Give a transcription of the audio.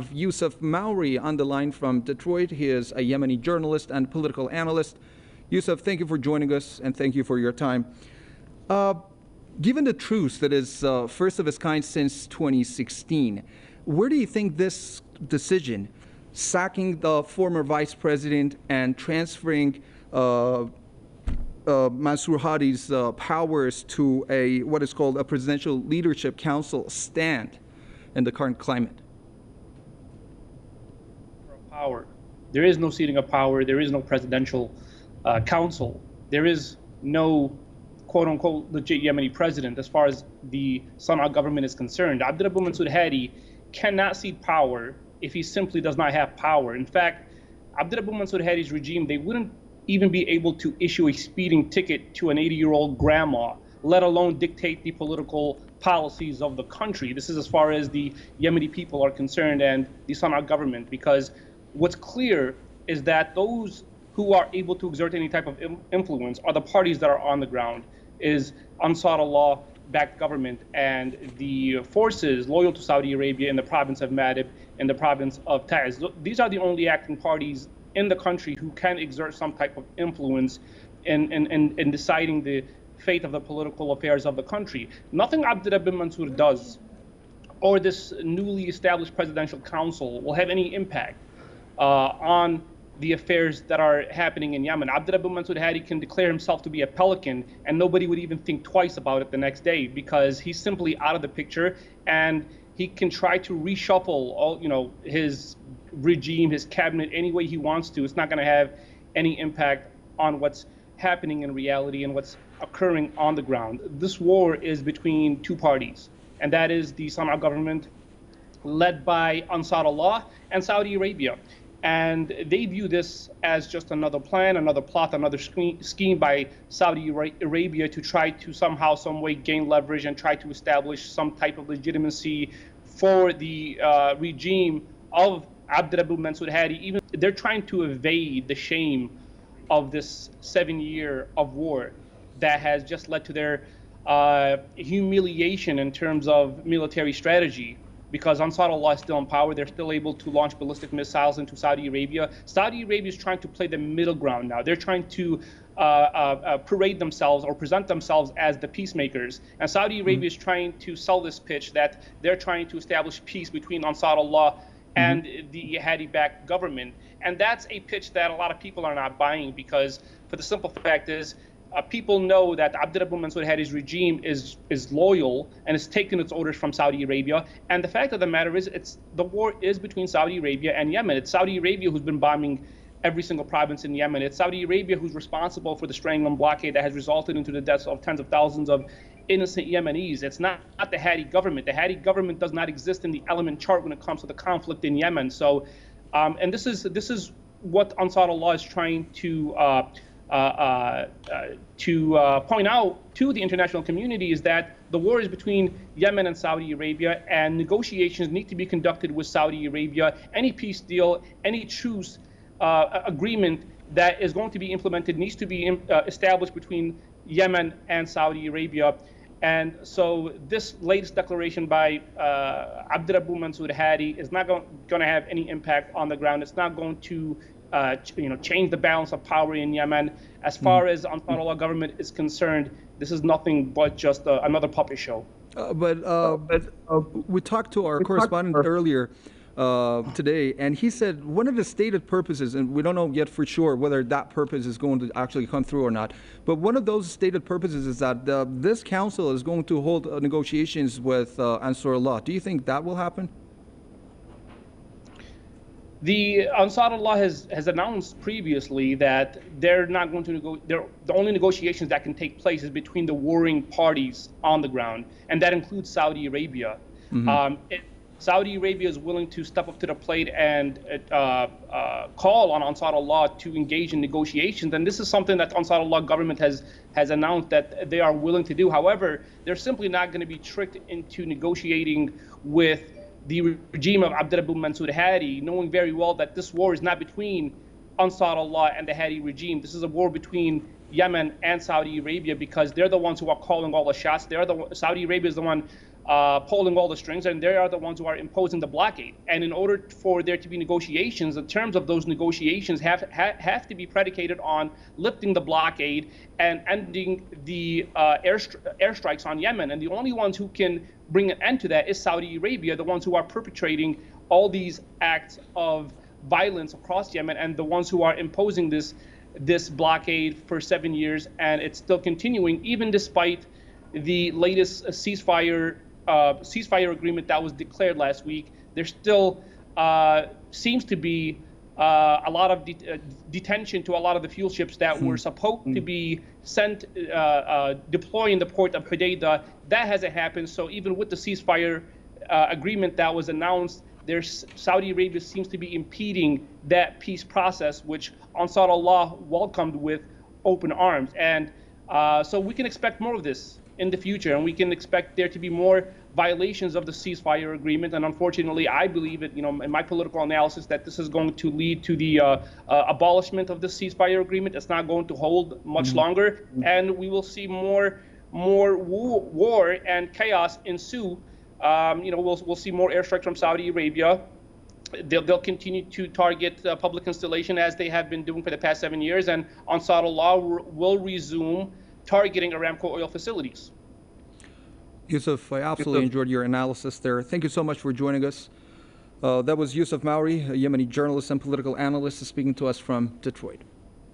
have Yousef Mawry on the line from Detroit. He is a Yemeni journalist and political analyst. Yousef, thank you for joining us and thank you for your time. Given the truce that is first of its kind since 2016, where do you think this decision, sacking the former vice president and transferring Mansour Hadi's powers to what is called a presidential leadership council, stand in the current climate? Power. There is no ceding of power. There is no presidential council. There is no quote-unquote legit Yemeni president as far as the Sana'a government is concerned. Abdurabu Mansour Hadi cannot cede power if he simply does not have power. In fact, Abdurabu Mansour Hadi's regime, they wouldn't even be able to issue a speeding ticket to an 80-year-old grandma, let alone dictate the political policies of the country. This is as far as the Yemeni people are concerned and the Sana'a government, because what's clear is that those who are able to exert any type of influence are the parties that are on the ground, is Ansar Allah-backed government and the forces loyal to Saudi Arabia in the province of Madib and the province of Taiz. These are the only acting parties in the country who can exert some type of influence in deciding the fate of the political affairs of the country. Nothing Abdurabu Mansour does or this newly established presidential council will have any impact on the affairs that are happening in Yemen. Abdurabu Mansour Hadi can declare himself to be a pelican and nobody would even think twice about it the next day because he's simply out of the picture, and he can try to reshuffle all, his regime, his cabinet any way he wants to. It's not going to have any impact on what's happening in reality and what's occurring on the ground. This war is between two parties, and that is the Sana'a government led by Ansar Allah and Saudi Arabia. And they view this as just another plan, another plot, another scheme by Saudi Arabia to try to somehow, some way gain leverage and try to establish some type of legitimacy for the regime of Abdurabu Mansour Hadi. Even they're trying to evade the shame of this 7 year of war that has just led to their humiliation in terms of military strategy. Because Ansar Allah is still in power, they're still able to launch ballistic missiles into Saudi Arabia. Saudi Arabia is trying to play the middle ground now. They're trying to parade themselves or present themselves as the peacemakers. And Saudi Arabia is trying to sell this pitch that they're trying to establish peace between Ansar Allah and the Hadi-backed government. And that's a pitch that a lot of people are not buying, because for the simple fact is, people know that Abdurabu Mansour Hadi's regime is loyal and has taken its orders from Saudi Arabia. And the fact of the matter is, the war is between Saudi Arabia and Yemen. It's Saudi Arabia who's been bombing every single province in Yemen. It's Saudi Arabia who's responsible for the strangling blockade that has resulted into the deaths of tens of thousands of innocent Yemenis. It's not the Hadi government. The Hadi government does not exist in the element chart when it comes to the conflict in Yemen. So, and this is what Ansar Allah is trying to point out to the international community, is that the war is between Yemen and Saudi Arabia, and negotiations need to be conducted with Saudi Arabia. Any peace deal, any truce agreement that is going to be implemented needs to be established between Yemen and Saudi Arabia. And so this latest declaration by Abdurabu Mansour Hadi is not going to have any impact on the ground. It's not going to change the balance of power in Yemen. As far as Ansar Allah government is concerned, this is nothing but just another puppet show. We talked to our correspondent earlier today, and he said one of the stated purposes, and we don't know yet for sure whether that purpose is going to actually come through or not, but one of those stated purposes is that this council is going to hold negotiations with Ansar Allah. Do you think that will happen? The Ansar Allah has announced previously that they're not going to the only negotiations that can take place is between the warring parties on the ground, and that includes Saudi Arabia. Saudi Arabia is willing to step up to the plate and call on Ansar Allah to engage in negotiations, and this is something that Ansar Allah government has announced that they are willing to do. However, they're simply not going to be tricked into negotiating with the regime of Abdurabu Mansour Hadi, knowing very well that this war is not between Ansar Allah and the Hadi regime. This is a war between Yemen and Saudi Arabia, because they're the ones who are calling all the shots. Saudi Arabia is the one pulling all the strings, and they are the ones who are imposing the blockade. And in order for there to be negotiations, the terms of those negotiations have to be predicated on lifting the blockade and ending the airstrikes on Yemen. And the only ones who can bring an end to that is Saudi Arabia, the ones who are perpetrating all these acts of violence across Yemen, and the ones who are imposing this blockade for 7 years, and it's still continuing even despite the latest ceasefire agreement that was declared last week. There still seems to be a lot of detention to a lot of the fuel ships that were supposed to be sent, deploy in the port of Hodeidah. That hasn't happened. So even with the ceasefire agreement that was announced, Saudi Arabia seems to be impeding that peace process, which Ansar Allah welcomed with open arms. And so we can expect more of this in the future, and we can expect there to be more violations of the ceasefire agreement. And unfortunately, I believe it, in my political analysis, that this is going to lead to the abolishment of the ceasefire agreement. It's not going to hold much longer, and we will see more war and chaos ensue. We'll see more airstrikes from Saudi Arabia. They'll continue to target public installation as they have been doing for the past 7 years, and Ansar Allah will resume targeting Aramco oil facilities. Yousef, I absolutely enjoyed your analysis there. Thank you so much for joining us. That was Yousef Mawry, a Yemeni journalist and political analyst, speaking to us from Detroit.